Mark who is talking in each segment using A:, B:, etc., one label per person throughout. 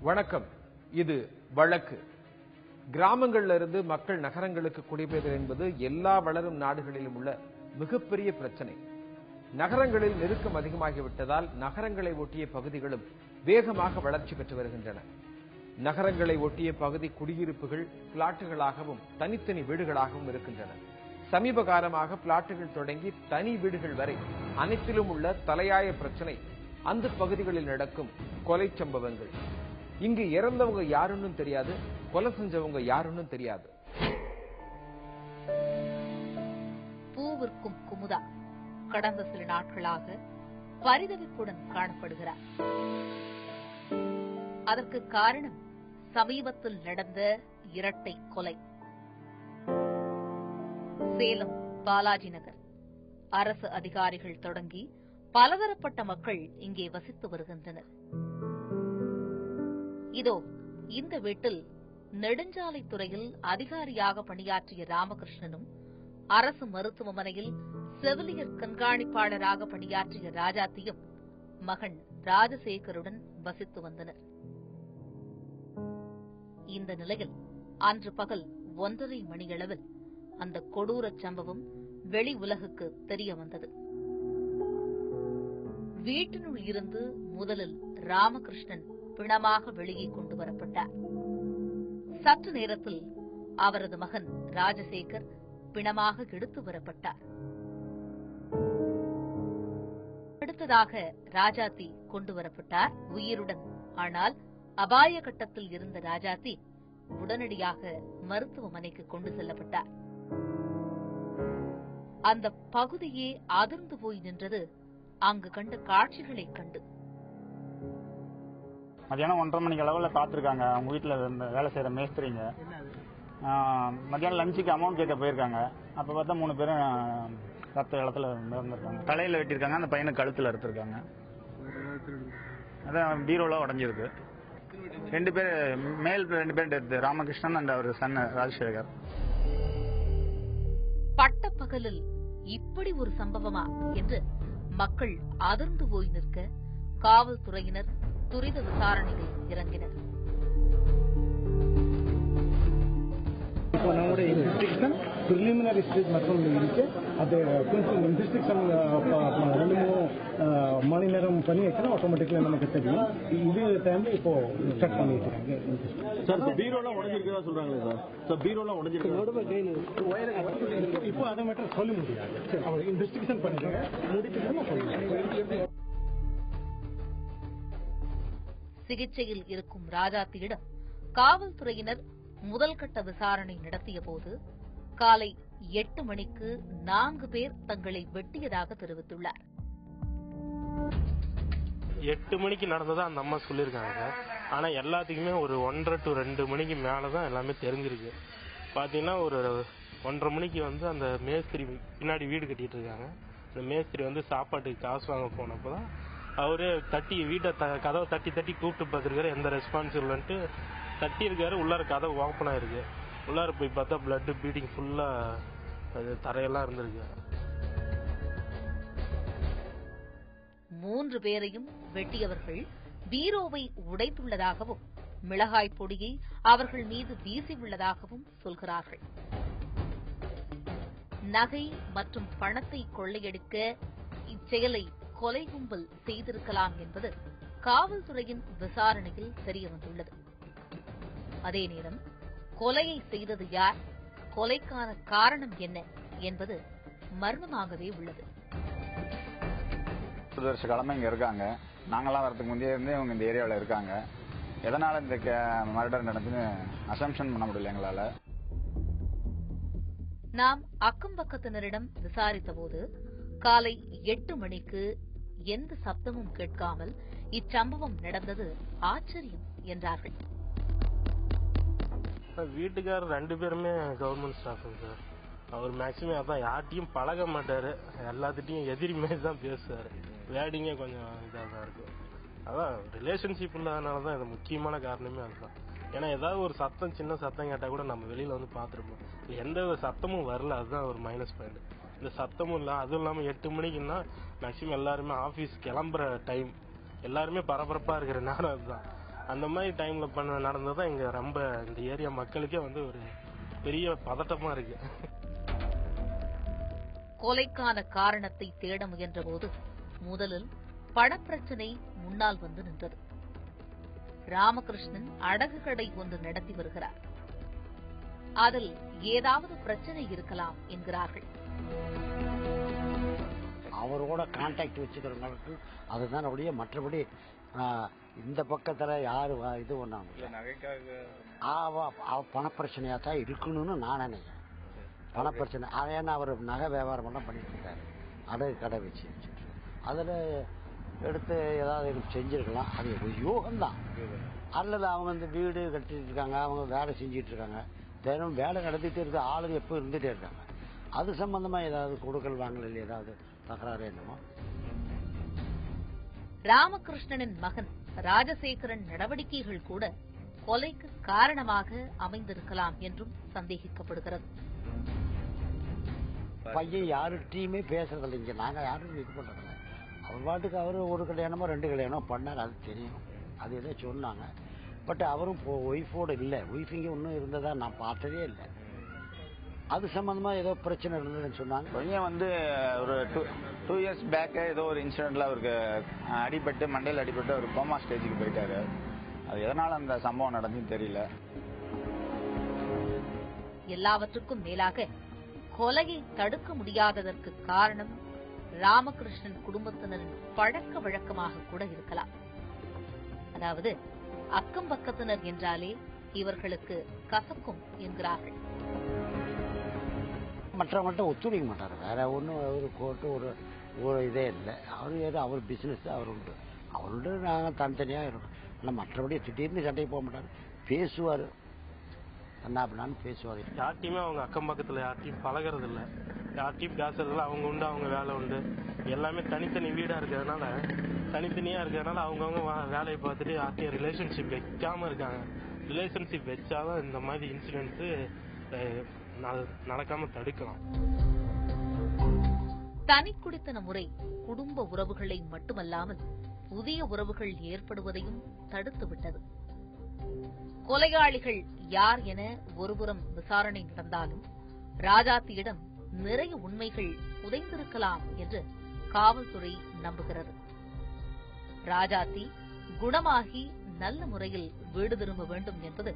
A: வணக்கம். இது வழக்கு. கிராமங்கள்ல இருந்து மக்கள் நகரங்களுக்கு குடிபெயர்தல் என்பது எல்லா வளரும் நாடுகளிலும் உள்ள மிகப்பெரிய பிரச்சனை. நகரங்களில் நெருக்கம் அதிகமாகிவிட்டதால் நகரங்களை ஒட்டிய பகுதிகளும் வேகமாக வளர்ச்சி பெற்று வருகின்றன. நகரங்களை ஒட்டிய பகுதி குடியிருப்புகள் பிளாட்டுகளாகவும் தனித்தனி வீடுகளாகவும் இருக்கின்றன. சமீப காலமாக பிளாட்டுகள் தொடங்கி தனி வீடுகள் வரை அனைத்திலும் உள்ள தலையாய பிரச்சனை அந்த பகுதிகளில் நடக்கும் கொலை சம்பவங்கள். இங்கு இறந்தவங்க யாருன்னு தெரியாது, கொலை செஞ்சவங்க யாருன்னு தெரியாது.
B: பூவிற்கும் குமுதா கடந்த சில நாட்களாக பரிதவிப்புடன் காணப்படுகிறார். அதற்கு காரணம் சமீபத்தில் நடந்த இரட்டை கொலை. சேலம் பாலாஜி நகர். அரசு அதிகாரிகள் தொடங்கி பலதரப்பட்ட மக்கள் இங்கே வசித்து வருகின்றனர். இதோ இந்த வீட்டில் நெடுஞ்சாலைத்துறையில் அதிகாரியாக பணியாற்றிய ராமகிருஷ்ணனும், அரசு மருத்துவமனையில் செவிலியர் கண்காணிப்பாளராக பணியாற்றிய ராஜாத்தியும் மகன் ராஜசேகருடன் வசித்து வந்தனர். இந்த நிலையில் அன்று பகல் 1:30 மணியளவில் அந்த கொடூரச் சம்பவம் வெளி உலகுக்கு தெரிய வந்தது. வீட்டினுள் இருந்து முதலில் ராமகிருஷ்ணன் பிணமாக வெளியே கொண்டு வரப்பட்டார். சற்று நேரத்தில் அவரது மகன் ராஜசேகர் பிணமாக எடுத்து வரப்பட்டார். அடுத்ததாக ராஜாத்தி கொண்டு வரப்பட்டார் உயிருடன். ஆனால் அபாய கட்டத்தில் இருந்த ராஜாத்தி உடனடியாக மருத்துவமனைக்கு கொண்டு செல்லப்பட்டார். அந்த பகுதியே அதிர்ந்து போய் நின்றது அங்கு கண்ட காட்சிகளை கண்டு.
C: மத்தியானம் 1:30 மணிக்கு அளவில் பார்த்துருக்காங்க. அவங்க வீட்டில் வேலை செய்கிற மேஸ்திரிங்க மத்தியானம் லஞ்சுக்கு அமௌண்ட் கேட்க போயிருக்காங்க. அப்போ பார்த்தா 3 பேரும் ரத்த இடத்துல இறந்துருக்காங்க. தலையில் வெட்டியிருக்காங்க. அந்த பையனை கழுத்தில் எடுத்திருக்காங்க. அதான் பீரோலாம் உடஞ்சிருக்கு. 2 பேர் மேல் 2 பேர் டெத்து. ராமகிருஷ்ணன் அண்ட் அவர் சன் ராஜசேகர்.
B: பட்டப்பகலில் இப்படி ஒரு சம்பவமா என்று மக்கள் அதிர்ந்து போய் நிற்க காவல்துறையினர் துரித விசாரணையில் இறங்கினர்.
D: இப்போ நம்முடைய இன்வெஸ்டிகேஷன் பிரிலிமினரி ஸ்டேஜ் மட்டும் இருக்கு. அது கொஞ்சம் இன்வெஸ்டிகேஷன் 2-3 மணி நேரம் பண்ணி வச்சுன்னா ஆட்டோமேட்டிக்கலா நமக்கு தெரியும். இது டைம்ல இப்போ ஸ்டார்ட் பண்ணிட்டு இருக்காங்க.
E: சார் பீரோலாம் உடைஞ்சிருக்கதா சொல்றாங்களே சார். சார் பீரோலாம் உடைஞ்சிருக்கு.
D: இப்போ அதை மட்டும் சொல்ல முடியாது. அவங்க இன்வெஸ்டிகேஷன் பண்ணிடுறாங்க. முடிச்சுட்டு சொல்லுங்க.
B: சிகிச்சையில் இருக்கும் ராஜாத்தியிடம் காவல்துறையினர் முதல்கட்ட விசாரணை நடத்திய போது காலை 8 மணிக்கு 4 பேர் தங்களை வெட்டியதாக தெரிவித்துள்ளார்.
F: 8 மணிக்கு நடந்ததா அந்த அம்மா சொல்லியிருக்காங்க. ஆனா எல்லாத்துக்குமே ஒரு 1:30 to 2 மணிக்கு மேலதான் எல்லாமே தெரிஞ்சிருக்கு. பாத்தீங்கன்னா ஒரு 1:30 மணிக்கு அந்த மேஸ்திரி பின்னாடி வீடு கட்டிட்டு இருக்காங்க. அந்த மேஸ்திரி சாப்பாட்டுக்கு காசு வாங்க போனப்பதான் அவரு வீட்டை கதவை தட்டி கூப்பிட்டு பார்த்துருக்காரு. எந்த ரெஸ்பான்ஸ் இல்லைன்ட்டு தட்டி இருக்காரு. உள்ளார கதவு ஓப்பன் ஆயிருக்கு. உள்ளார போய் பார்த்தா பிளட் பீட்டிங் ஃபுல்லா தரையெல்லாம் இருந்திருக்கு.
B: 3 பேரையும் வெட்டியவர்கள் பீரோவை உடைத்துள்ளதாகவும் மிளகாய் பொடியை அவர்கள் மீது வீசியுள்ளதாகவும் சொல்கிறார்கள். நகை மற்றும் பணத்தை கொள்ளையடிக்க இச்செயலை கொலை கும்பல் செய்திருக்கலாம் என்பது காவல்துறையின் விசாரணையில் தெரியவந்துள்ளது. அதே நேரம் கொலையை செய்தது யார், கொலைக்கான காரணம் என்ன என்பது மர்மமாகவே உள்ளது.
C: 10 வருஷ காலமா இங்க இருக்காங்க. நாங்கெல்லாம் வரதுக்கு முந்தைய இருந்தே இவங்க இந்த ஏரியாவில் இருக்காங்க. எதனால இந்த மர்டர் நடந்துன்னு அசம்ஷன் பண்ண முடியல எங்களால.
B: நாம் அக்கம் பக்கத்தினரிடம் விசாரித்த போது காலை 8 மணிக்கு எந்த சப்தமும் கேட்காமல் இச்சம்பவம் நடந்தது ஆச்சரியம் என்றார்கள்.
F: வீட்டுக்காரர் 2 பேருமே கவர்மெண்ட் ஸ்டாஃப் சார். அவர் மேக்சிமம் அதான் யார்ட்டையும் பழக மாட்டாரு. எல்லாத்திட்டையும் எதிரி மாதிரி தான் பேசுவாரு. வேடிங்கே கொஞ்சம் இதாக தான் இருக்கு. அதான் ரிலேஷன்ஷிப் இல்லாதனாலதான் இது முக்கியமான காரணமே அதுதான். ஏன்னா ஏதாவது ஒரு சத்தம், சின்ன சத்தம் கேட்டா கூட நம்ம வெளியில பார்த்துருப்போம். எந்த சத்தமும் வரல. அதுதான் ஒரு மைனஸ் பாயிண்ட். இந்த சத்தமும் இல்லை. அதுவும் இல்லாமல் 8 மணிக்குன்னா மேக்சிமம் எல்லாருமே ஆஃபீஸ் கிளம்புற டைம். எல்லாருமே பரபரப்பா இருக்கிற நேரம் அதுதான். அந்த மாதிரி டைம்ல நடந்ததான் இங்க ரொம்ப இந்த ஏரியா மக்களுக்கே வந்து ஒரு பெரிய பதட்டமா இருக்கு.
B: கொலைக்கான காரணத்தை தேட முயன்ற போது முதலில் பணப்பிரச்சனை முன்னால் வந்து நின்றது. ராமகிருஷ்ணன் அடகு கடை ஒன்று நடத்தி வருகிறார். அதில் ஏதாவது பிரச்சனை இருக்கலாம் என்கிறார்கள்.
G: அவரோட கான்டாக்ட் வச்சுக்கிறவங்களுக்கு அதுதான் அப்படியே. மற்றபடி இந்த பக்கத்துல யாரு இது ஒண்ணாங்க பணப்பிரச்சனையா தான் இருக்கணும்னு நான் நினைக்கிறேன். பணப்பிரச்சனை அதேன்னா அவர் நகை வியாபாரம் எல்லாம் பண்ணிட்டு இருக்காரு, அடகு கடை வச்சு அதுல எடுத்து ஏதாவது செஞ்சிருக்கலாம். அது ஒரு யோகம்தான். அல்லது அவங்க இந்த வீடு கட்டிட்டு இருக்காங்க, அவங்க வேலை செஞ்சிட்டு இருக்காங்க, தினம் வேலை நடத்திட்டே இருக்கு, ஆளுங்க எப்போ இருந்துட்டே இருக்காங்க. அது சம்பந்தமா ஏதாவது கொடுக்கல் வாங்கல ஏதாவது தகராறு என்னமோ.
B: ராமகிருஷ்ணனின் மகன் ராஜசேகரன் நடவடிக்கைகள் கூட கொலைக்கு காரணமாக அமைந்திருக்கலாம் என்றும் சந்தேகிக்கப்படுகிறது.
G: பையன் யாருகிட்டையுமே பேசுறதில்லை. இங்க நாங்க யாரும் இது பண்றதில்ல. அவர் பாட்டுக்கு அவரு ஒரு கல்யாணமோ 2 கல்யாணமோ பண்ணார், அது தெரியும். அது ஏதோ சொன்னாங்க. பட் அவரும் ஒய்ஃபோட இல்லை. ஒய்ஃப் இங்கே ஒன்றும் இருந்ததா நான் பார்த்ததே இல்லை. அது சம்பந்தமா ஏதோ பிரச்சனை இருந்ததுன்னு சொன்னாங்க.
C: பையன் வந்து ஒரு 2 இயர்ஸ் பேக்கு ஏதோ ஒரு இன்சிடென்ட்ல அவருக்கு அடிபட்டு மண்டையில் அடிபட்டு அவர் கோமா ஸ்டேஜுக்கு போயிட்டாரு. அது எதனால அந்த சம்பவம் நடந்துன்னு தெரியல.
B: எல்லாவற்றுக்கும் மேலாக கொலையை தடுக்க முடியாததற்கு காரணம் ராமகிருஷ்ணன் குடும்பத்தினரின் பழக்க வழக்கமாக கூட இருக்கலாம். அதாவது அக்கம் பக்கத்தினர் என்றாலே இவர்களுக்கு கசக்கும் என்கிறார்கள்.
G: மற்றவங்கள்ட்ட ஒத்துழைக்க மாட்டார். வேற ஒன்றும் ஒரு கோர்ட்டு ஒரு இதே இல்லை. அவர் ஏதோ அவர் பிசினஸ் அவர் உண்டு, அவருண்டு. நாங்கள் தனித்தனியாக இருக்கோம். ஆனால் மற்றபடி திடீர்னு சண்டைக்கு போக மாட்டார், பேசுவார், என்ன அப்படின்னாலும் பேசுவார்.
F: யார்ட்டையுமே அவங்க அக்கம் பக்கத்துல யார்ட்டையும் பழகிறது இல்லை, யார்ட்டையும் பேசுறதுல அவங்க உண்டு, அவங்க வேலை உண்டு. எல்லாமே தனித்தனி வீடா இருக்கிறதுனால தனித்தனியா இருக்கிறதுனால அவங்கவுங்க வேலையை பார்த்துட்டு யார்ட்டையும் ரிலேஷன்ஷிப் வைக்காம இருக்காங்க. ரிலேஷன்ஷிப் வச்சாதான் இந்த மாதிரி இன்சிடென்ட்ஸ் நடக்காம தடுக்கலாம்.
B: தனி குடித்தன முறை குடும்ப உறவுகளை மட்டுமல்லாமல் புதிய உறவுகள் ஏற்படுவதையும் தடுத்துவிட்டது. கொலையாளிகள் யார் என ஒருபுறம் விசாரணை நடந்தாலும் ராஜாத்தியிடம் நிறைய உண்மைகள் புதைந்திருக்கலாம் என்று காவல்துறை நம்புகிறது. ராஜாத்தி குணமாகி நல்ல முறையில் வீடு திரும்ப வேண்டும் என்பது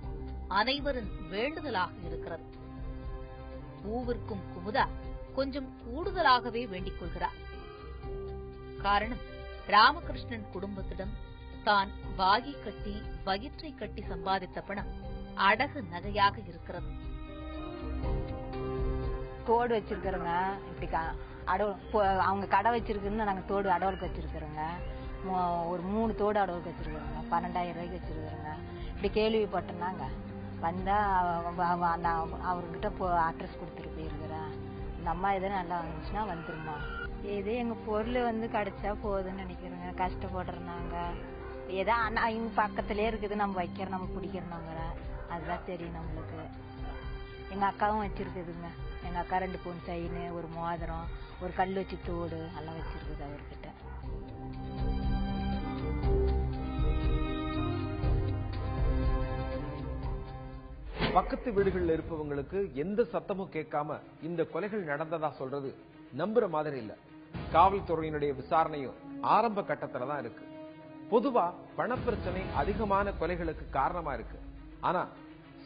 B: அனைவரின் வேண்டுதலாக இருக்கிறது. பூவிற்கும் குமுதா கொஞ்சம் கூடுதலாகவே வேண்டிக் கொள்கிறார். காரணம், ராமகிருஷ்ணன் குடும்பத்திடம் தான் வாகி கட்டி வயிற்றை கட்டி சம்பாதித்த பணம் அடகு நகையாக இருக்கிறது.
H: தோடு வச்சிருக்கிறோங்க, இப்படி அவங்க கடை வச்சிருக்குன்னு நாங்க தோடு அடவுக்கு வச்சிருக்கிறோங்க. ஒரு 3 தோடு அடவுக்கு வச்சிருக்கிறோங்க. 12,000 ரூபாய்க்கு வச்சிருக்கிறோங்க. இப்படி கேள்விப்பட்டோம்னாங்க வந்தா அவர்கிட்ட அட்ரஸ் கொடுத்துட்டு போயிருக்கிறேன். இந்த அம்மா எதுவும் நல்லா வந்துச்சுன்னா வந்துருமா. ஏதோ எங்க பொருள் கிடைச்சா போதுன்னு நினைக்கிறேங்க. கஷ்டப்படுறாங்க. ஏதோ இவங்க பக்கத்திலே இருக்குது, நம்ம வைக்கிறோம், நம்ம பிடிக்கிறோங்க. அதுதான் தெரியும் நம்மளுக்கு. எங்க அக்காவும் வச்சிருக்குதுங்க. எங்க அக்கா 2 பவுன் செயின், ஒரு மோதிரம், ஒரு கல் வச்சு தோடு எல்லாம் வச்சிருக்குது அவர்கிட்ட.
A: பக்கத்து வீடுகளில் இருப்பவங்களுக்கு எந்த சத்தமும் கேட்காம இந்த கொலைகள் நடந்ததா சொல்றது நம்புற மாதிரி இல்ல. காவல்துறையினுடைய விசாரணையும் ஆரம்ப கட்டத்துல தான் இருக்கு. பொதுவா பணப்பிரச்சனை அதிகமான கொலைகளுக்கு காரணமா இருக்கு. ஆனா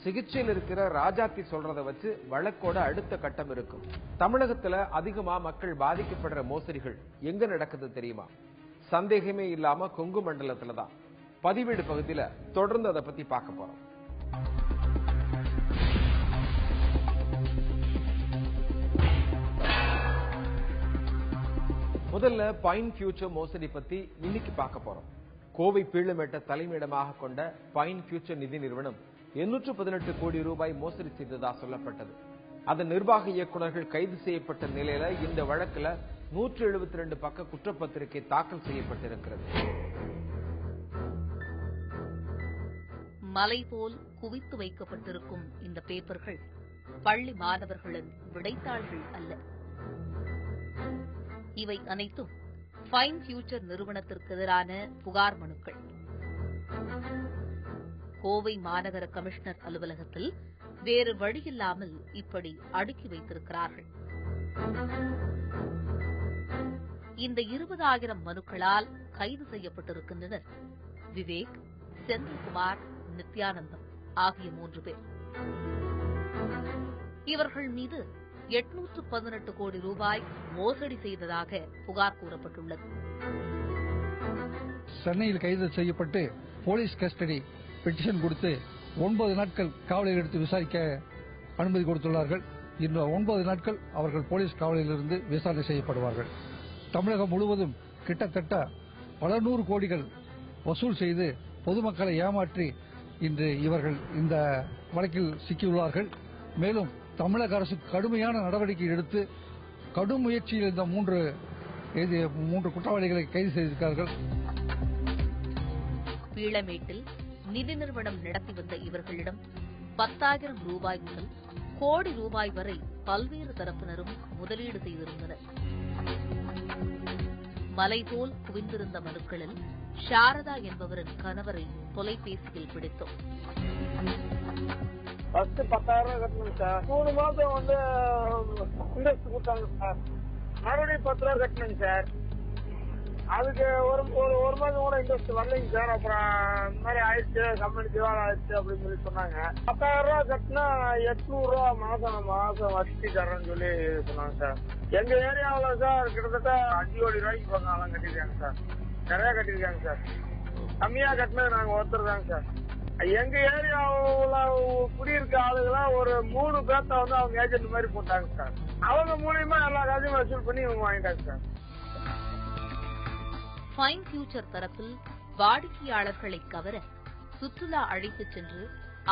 A: சிகிச்சையில் இருக்கிற ராஜாத்தி சொல்றத வச்சு வழக்கோட அடுத்த கட்டம் இருக்கும். தமிழகத்துல அதிகமா மக்கள் பாதிக்கப்படுற மோசடிகள் எங்க நடக்குது தெரியுமா? சந்தேகமே இல்லாம கொங்கு மண்டலத்துல தான். பதிவேடு பகுதியில தொடர்ந்து அதை பத்தி பார்க்க போறோம். முதல்ல பைன் ஃபியூச்சர் மோசடி பத்தி இன்னைக்கு பார்க்க போறோம். கோவை பீளமேட்டை தலைமையிடமாக கொண்ட பைன் ஃபியூச்சர் நிதி நிறுவனம் 818 கோடி ரூபாய் மோசடி செய்ததா சொல்லப்பட்டது. அதன் நிர்வாக இயக்குநர்கள் கைது செய்யப்பட்ட நிலையில இந்த வழக்குல 172 பக்க குற்றப்பத்திரிகை தாக்கல் செய்யப்பட்டிருக்கிறது.
B: மலை போல் குவித்து வைக்கப்பட்டிருக்கும் இந்த பேப்பர்கள் பள்ளி மாணவர்களின் விடைத்தாள்கள் அல்ல. இவை அனைத்தும் ஃபைன் ஃபியூச்சர் நிறுவனத்திற்கு எதிரான புகார் மனுக்கள். கோவை மாநகர கமிஷனர் அலுவலகத்தில் வேறு வழியில்லாமல் இப்படி அடுக்கி வைத்திருக்கிறார்கள். இந்த 20,000 மனுக்களால் கைது செய்யப்பட்டிருக்கின்றனர் விவேக், செந்தில்குமார், நித்யானந்தம் ஆகிய 3 பேர். இவர்கள் மீது 818 கோடி ரூபாய் மோசடி செய்ததாக புகார் கூறப்பட்டுள்ளது.
I: சென்னையில் கைது செய்யப்பட்டு போலீஸ் கஸ்டடி பெட்டிஷன் கொடுத்து 9 நாட்கள் காவலில் எடுத்து விசாரிக்க அனுமதி கொடுத்துள்ளார்கள். இன்னும் 9 நாட்கள் அவர்கள் போலீஸ் காவலிலிருந்து விசாரணை செய்யப்படுவார்கள். தமிழகம் முழுவதும் கிட்டத்தட்ட பல 100 கோடிகள் வசூல் செய்து பொதுமக்களை ஏமாற்றி இன்று இவர்கள் இந்த வழக்கில் சிக்கியுள்ளார்கள். மேலும் தமிழக அரசு கடுமையான நடவடிக்கை எடுத்து கடும் முயற்சியில் இந்த 3 குற்றவாளிகளை கைது செய்திருக்கிறார்கள்.
B: பீளமேட்டில் நிதி நிறுவனம் நடத்தி வந்த இவர்களிடம் 10,000 ரூபாய் முதல் கோடி ரூபாய் வரை பல்வேறு தரப்பினரும் முதலீடு செய்திருந்தனர். மலைபோல் குவிந்திருந்த மனுக்களில் சாரதா என்பவரின் கணவரை தொலைபேசியில் பிடித்தோம்.
J: ஃபர்ஸ்ட் 10,000 கட்டணும் சார். 3 மாசம் வந்து இன்ட்ரெஸ்ட் கொடுத்தாங்க சார். மறுபடியும் 10 ரூபா கட்டணுங்க சார். அதுக்கு ஒரு மாசம் கூட இன்ட்ரெஸ்ட் வரலைங்க சார். அப்புறம் இந்த மாதிரி ஆயிடுச்சு, கம்பெனி திவால் ஆயிடுச்சு அப்படின்னு சொல்லி சொன்னாங்க. 10,000 ரூபா கட்டினா 800 ரூபா மாசம் வசதி தரேன்னு சொல்லி சொன்னாங்க சார். எங்க ஏரியாவில் சார் கிட்டத்தட்ட 5 கோடி ரூபாய்க்கு பக்கம் கட்டிருக்காங்க சார். நிறைய கட்டிருக்காங்க சார். கம்மியா கட்டினது நாங்க ஒருத்தர் தாங்க சார். எங்க ஏரியாவுல குடியிருக்க ஆளுகளா ஒரு 3 பேர்த்த வந்து அவங்க ஏஜென்ட் மாதிரி போட்டாங்க சார். அவங்க மூலியமா எல்லா காசையும் வசூல் பண்ணி இவங்க வாங்கிட்டாங்க சார்.
B: ஃபைன் ஃபியூச்சர் தரப்பில் வாடிக்கையாளர்களை கவர சுற்றுலா அழைத்துச் சென்று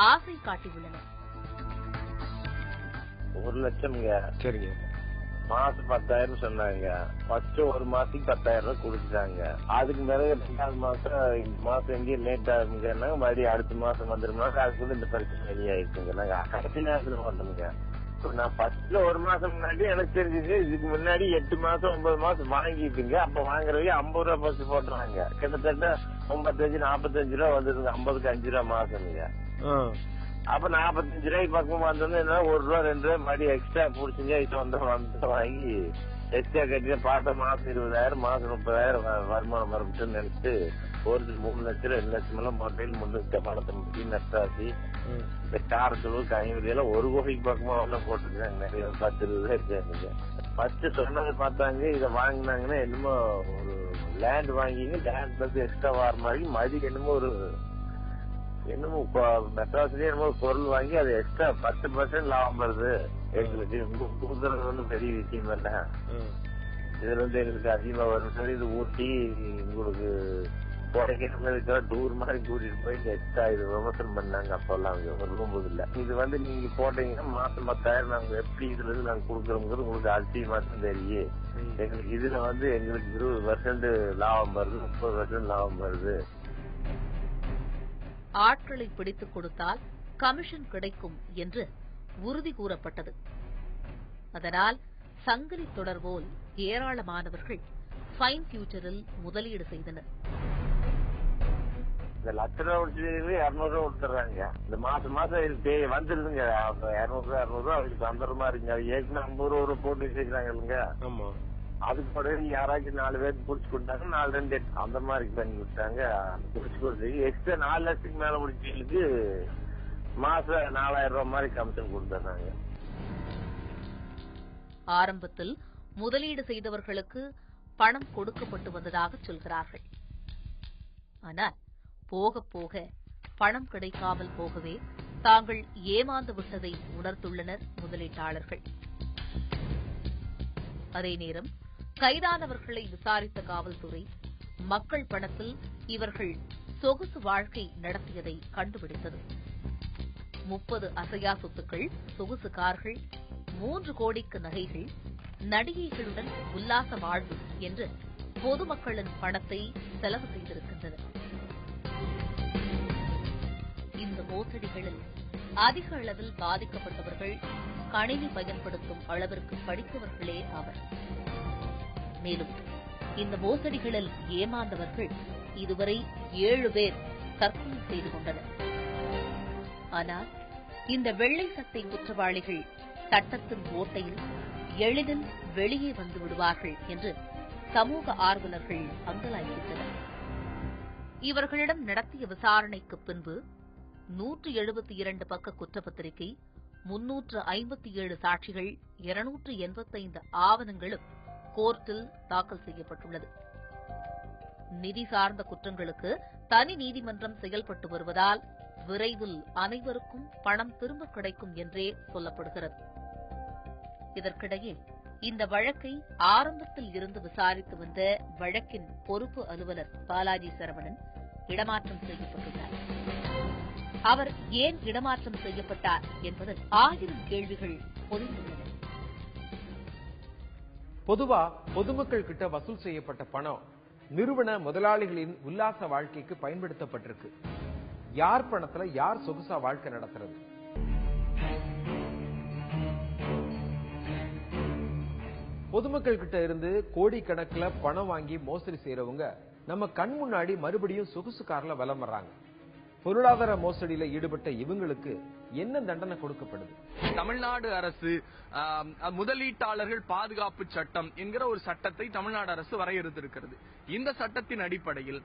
B: ஆசை காட்டியுள்ளனர்.
K: 1 லட்சம்ங்க. சரிங்க. மாசம் 10,000 சொன்னாங்க. ஃபர்ஸ்ட் 1 மாசத்துக்கு 10,000 ரூபாய் கொடுத்துட்டாங்க. அதுக்கு பிறகு 2வது மாசம் இந்த மாசம் எங்கேயும் லேட் ஆகுங்க, மறுபடியும் அடுத்த மாசம் வந்துருமா, அதுக்குள்ள இந்த பிரச்சனை வெளியாயிருக்குங்க. நாங்க கடைசி நேரத்துல வந்தோமுங்க. நான் ஃபர்ஸ்ட்ல 1 மாசம் முன்னாடி எனக்கு தெரிஞ்சது, இதுக்கு முன்னாடி 8 மாசம் 9 மாசம் வாங்கிட்டுங்க. அப்ப வாங்குறவங்க 50 ரூபாய் பஸ் போட்டுறாங்க. கிட்டத்தட்ட 35-45 ரூபா வந்துருங்க. 50க்கு 5 ரூபா மாசம்ங்க. அப்ப 45 ரூபாய்க்கு பக்கம் வந்தோன்னு 1 ரூபா 2 ரூபாய் மறுபடியும் எக்ஸ்ட்ரா புடிச்சுங்க. இது வந்து வாங்கி எக்ஸ்ட்ரா கட்டி பார்த்தா மாசம் 20,000 மாசம் 30,000 வருமானம் வரப்பட்டுன்னு நினைச்சிட்டு ஒரு 3 லட்சம் 2 லட்சம் எல்லாம் மொபைல் முன்னுக்கு பணத்தை முடி நஷ்டாசி இந்த காரத்தூள் கைவிரி எல்லாம் 1 கோடிக்கு பக்கமா எல்லாம் போட்டுருக்காங்க. நிறைய 10-20 இருக்காங்க. ஃபர்ஸ்ட் சொன்னதை பார்த்தாங்க. இதை வாங்கினாங்கன்னா என்னமோ ஒரு லேண்ட் வாங்கிங்க, லேண்ட் பத்தி எக்ஸ்ட்ரா வர மாதிரி மதியம் என்னமோ மெட்ராஸ்லயே என்னமோ பொருள் வாங்கி அது எக்ஸ்ட்ரா 10% லாபம் வருது எங்களுக்கு. கொடுக்கறது வந்து பெரிய விஷயம் இல்ல. இதுல வந்து எங்களுக்கு அதிகமா வரும் சார். இது ஊட்டி உங்களுக்கு கொடைக்கானல் டூர் மாதிரி கூட்டிட்டு போய் எக்ஸ்ட்ரா இது விமர்சனம் பண்ணாங்க. அப்பெல்லாம் ஒரு ரூம் இல்ல. இது வந்து நீங்க போட்டீங்கன்னா மாசம் 10,000 நாங்க எப்படி இதுல இருந்து நாங்க கொடுக்கறோங்கிறது உங்களுக்கு அதிசயம் மாசம் தெரியும். எங்களுக்கு இதுல வந்து எங்களுக்கு 20% லாபம் வருது, 30% லாபம் வருது.
B: ஆட்களை பிடித்துக் கொடுத்தால் கமிஷன் கிடைக்கும் என்று உறுதி கூறப்பட்டது. அதனால் சங்கிலி தொடர் போல் ஏராளமானவர்கள் ஃபைன் ஃபியூச்சரில் முதலீடு செய்தனர்.
K: இந்த 1,00,000 ரூபா முடிச்சு 200 ரூபா கொடுத்துறாங்க. இந்த மாசம் வந்துருதுங்க. 200 ரூபா 200 ரூபா அவங்களுக்கு வந்துடுற மாதிரிங்க. ஏற்கனவே 50 ரூபா போட்டு வச்சிருக்காங்க இல்லைங்க. ஆமா. அதுக்கு பிறகு யாராச்சும் 4 பேருக்கு புடிச்சு கொடுத்தாங்க. 4-2 அந்த மாதிரி பண்ணி விட்டாங்க. புடிச்சு கொடுத்து எக்ஸ்ட்ரா 4 லட்சத்துக்கு மேல முடிச்சவங்களுக்கு மாசம் 4,000 ரூபாய் மாதிரி கமிஷன் கொடுத்தாங்க.
B: ஆரம்பத்தில் முதலீடு செய்தவர்களுக்கு பணம் கொடுக்கப்பட்டு வந்ததாக சொல்கிறார்கள். ஆனால் போக போக பணம் கிடைக்காமல் போகவே தாங்கள் ஏமாந்து விட்டதை உணர்ந்துள்ளனர் முதலீட்டாளர்கள். அதே நேரம் கைதானவர்களை விசாரித்த காவல்துறை மக்கள் பணத்தில் இவர்கள் சொகுசு வாழ்க்கை நடத்தியதை கண்டுபிடித்தது. 30 அசையா சொத்துக்கள், சொகுசு கார்கள், 3 கோடிக்கு நகைகள், நடிகைகளுடன் உல்லாச வாழ்வு என்று பொதுமக்களின் பணத்தை செலவு செய்திருக்கின்றனர். இந்த மோசடிகளில் அதிக அளவில் பாதிக்கப்பட்டவர்கள் கணினி பயன்படுத்தும் அளவிற்கு படித்தவர்களே ஆவர். மேலும் இந்த மோசடிகளில் ஏமாந்தவர்கள் இதுவரை 7 பேர் தற்கொலை செய்து கொண்டனர். ஆனால் இந்த வெள்ளை சட்டை குற்றவாளிகள் சட்டத்தின் ஓட்டையில் எளிதில் வெளியே வந்து விடுவார்கள் என்று சமூக ஆர்வலர்கள் அங்கலாய்க்கின்றனர். இவர்களிடம் நடத்திய விசாரணைக்கு பின்பு 172 பக்க குற்றப்பத்திரிகை, 357 சாட்சிகள், 285 ஆவணங்களும் கோர்ட்டில் தாக்கல் செய்யப்பட்டுள்ளது. நிதி சார்ந்த குற்றங்களுக்கு தனி நீதிமன்றம் செயல்பட்டு வருவதால் விரைவில் அனைவருக்கும் பணம் திரும்ப கிடைக்கும் என்றே சொல்லப்படுகிறது. இதற்கிடையே இந்த வழக்கை ஆரம்பத்தில் இருந்து விசாரித்து வந்த வழக்கின் பொறுப்பு அலுவலர் பாலாஜி சரவணன் இடமாற்றம் செய்யப்பட்டுள்ளார். அவர் ஏன் இடமாற்றம் செய்யப்பட்டார் என்பதில் 1000 கேள்விகள் பொதிந்துள்ளன.
A: பொதுவா பொதுமக்கள் கிட்ட வசூல் செய்யப்பட்ட பணம் நிறுவன முதலாளிகளின் உல்லாச வாழ்க்கைக்கு பயன்படுத்தப்பட்டிருக்கு. யார் பணத்துல யார் சொகுசா வாழ்க்கை நடத்துறது? பொதுமக்கள் கிட்ட இருந்து கோடிக்கணக்கில் பணம் வாங்கி மோசடி செய்யறவங்க நம்ம கண் முன்னாடி மறுபடியும் சொகுசு கார்ல வலம் வர்றாங்க. பொருளாதார மோசடியில ஈடுபட்ட இவங்களுக்கு என்ன தண்டனை கொடுக்கப்படுது?
L: தமிழ்நாடு அரசு முதலீட்டாளர்கள் பாதுகாப்பு சட்டம் என்கிற ஒரு சட்டத்தை தமிழ்நாடு அரசு வரையறுத்திருக்கிறது. இந்த சட்டத்தின் அடிப்படையில்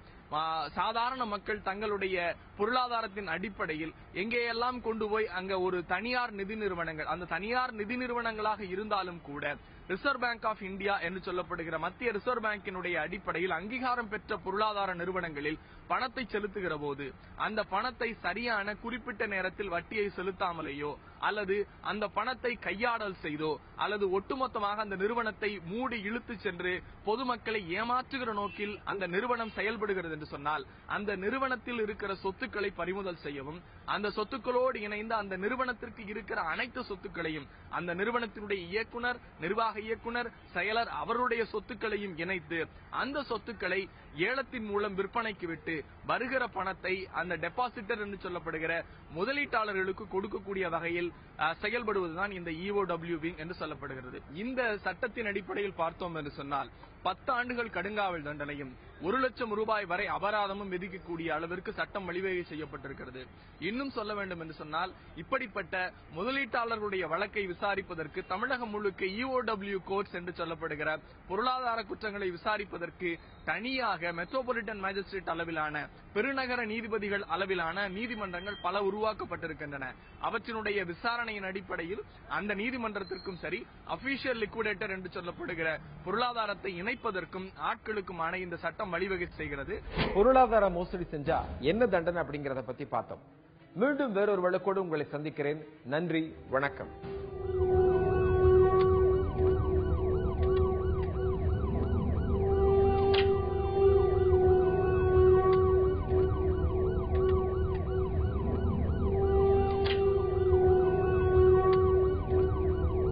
L: சாதாரண மக்கள் தங்களுடைய பொருளாதாரத்தின் அடிப்படையில் எங்கேயெல்லாம் கொண்டு போய் அங்க ஒரு தனியார் நிதி நிறுவனங்கள், அந்த தனியார் நிதி நிறுவனங்களாக இருந்தாலும் கூட ரிசர்வ் பேங்க் ஆஃப் இந்தியா என்று சொல்லப்படுகிற மத்திய ரிசர்வ் பேங்கினுடைய அடிப்படையில் அங்கீகாரம் பெற்ற பொருளாதார நிறுவனங்களில் பணத்தை செலுத்துகிற போது அந்த பணத்தை சரியான குறிப்பிட்ட நேரத்தில் வட்டியை செலுத்தாமலேயோ அல்லது அந்த பணத்தை கையாடல் செய்தோ அல்லது ஒட்டுமொத்தமாக அந்த நிறுவனத்தை மூடி இழுத்து சென்று பொதுமக்களை ஏமாற்றுகிற நோக்கில் அந்த நிறுவனம் செயல்படுகிறது என்று சொன்னால் அந்த நிறுவனத்தில் இருக்கிற சொத்துக்களை பறிமுதல் செய்யவும், அந்த சொத்துக்களோடு இணைந்த அந்த நிறுவனத்திற்கு இருக்கிற அனைத்து சொத்துக்களையும் அந்த நிறுவனத்தினுடைய இயக்குனர், நிர்வாக இயக்குனர், செயலர் அவருடைய சொத்துக்களையும் இணைத்து அந்த சொத்துக்களை ஏலத்தின் மூலம் விற்பனைக்கு விட்டு வருகிற பணத்தை அந்த டெபாசிட்டர் என்று சொல்லப்படுகிற முதலீட்டாளர்களுக்கு கொடுக்கக்கூடிய வகையில் செயல்படுவதுதான் இந்த EOW என்று சொல்லப்படுகிறது. இந்த சட்டத்தின் அடிப்படையில் பார்த்தோம் என்று சொன்னால் 10 ஆண்டுகள் கடுங்காவல் தண்டனையும் 1 லட்சம் ரூபாய் வரை அபராதமும் விதிக்கக்கூடிய அளவிற்கு சட்டம் வழிவகை செய்யப்பட்டிருக்கிறது. இன்னும் சொல்ல வேண்டும் என்று சொன்னால் இப்படிப்பட்ட முதலீட்டாளர்களுடைய வழக்கை விசாரிப்பதற்கு தமிழகம் முழுக்க EOW கோர்ட்ஸ் என்று சொல்லப்படுகிற பொருளாதார குற்றங்களை விசாரிப்பதற்கு தனியாக மெட்ரோபாலிட்டன் மேஜிஸ்ட்ரேட் அளவிலான பெருநகர நீதிபதிகள் அளவிலான நீதிமன்றங்கள் பல உருவாக்கப்பட்டிருக்கின்றன. அவற்றினுடைய விசாரணையின் அடிப்படையில் அந்த நீதிமன்றத்திற்கும் சரி அபிஷியல் லிக்விடேட்டர் என்று சொல்லப்படுகிற பொருளாதாரத்தை இணைப்பதற்கும் ஆட்களுக்குமான இந்த சட்டம் வழிவகை செய்கிறது.
A: பொருளாதார மோசடி செஞ்சா என்ன தண்டனை அப்படிங்கறத பத்தி பார்த்தோம். மீண்டும் வேறொரு வழக்கோடு உங்களை சந்திக்கிறேன். நன்றி, வணக்கம்.